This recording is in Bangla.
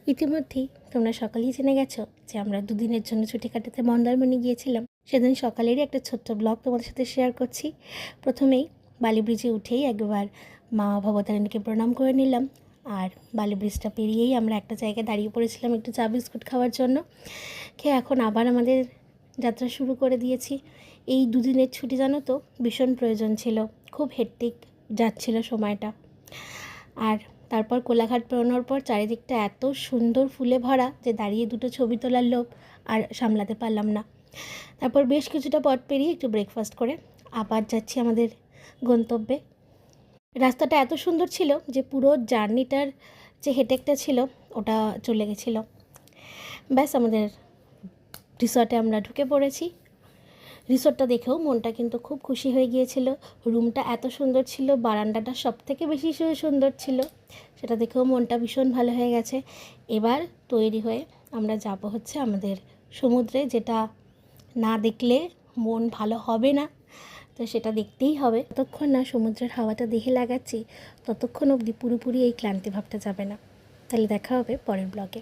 ইতিমধ্যেই তোমরা সকলেই জেনে গেছো যে আমরা দুদিনের জন্য ছুটি কাটাতে মন্দারমণি গিয়েছিলাম। সেদিন সকালেরই একটা ছোট্ট ব্লগ তোমাদের সাথে শেয়ার করছি। প্রথমেই বালি ব্রিজে উঠেই একবার মা ভবতারিণীকে প্রণাম করে নিলাম। আর বালি ব্রিজটা পেরিয়েই আমরা একটা জায়গায় দাঁড়িয়ে পড়েছিলাম একটু চা বিস্কুট খাওয়ার জন্য। খেয়ে এখন আবার আমাদের যাত্রা শুরু করে দিয়েছি। এই দুদিনের ছুটি জানো তো ভীষণ প্রয়োজন ছিল, খুব হেক্টিক যাচ্ছিল সময়টা। আর তারপর কোলাঘাট পেরোনোর পর চারিদিকটা এত সুন্দর ফুলে ভরা যে দাঁড়িয়ে দুটো ছবি তোলার লোভ আর সামলাতে পারলাম না। তারপর বেশ কিছুটা পথ পেরিয়ে একটু ব্রেকফাস্ট করে আবার যাচ্ছি আমাদের গন্তব্যে। রাস্তাটা এত সুন্দর ছিল যে পুরো জার্নিটার যে হেডেকটা ছিল ওটা চলে গেছিলো। ব্যাস আমাদের রিসর্টে আমরা ঢুকে পড়েছি। রিসর্টটা দেখেও মনটা কিন্তু খুব খুশি হয়ে গিয়েছিল। রুমটা এত সুন্দর ছিল, বারান্দাটা সব থেকে বেশি সুন্দর ছিল, সেটা দেখেও মনটা ভীষণ ভালো হয়ে গেছে। এবার তৈরি হয়ে আমরা যাব হচ্ছে আমাদের সমুদ্রে, যেটা না দেখলে মন ভালো হবে না, তো সেটা দেখতেই হবে। যতক্ষণ না সমুদ্রের হাওয়াটা দেহে লাগাচ্ছি ততক্ষণ অবধি পুরোপুরি এই ক্লান্তি ভাবটা যাবে না। তাহলে দেখা হবে পরের ব্লগে।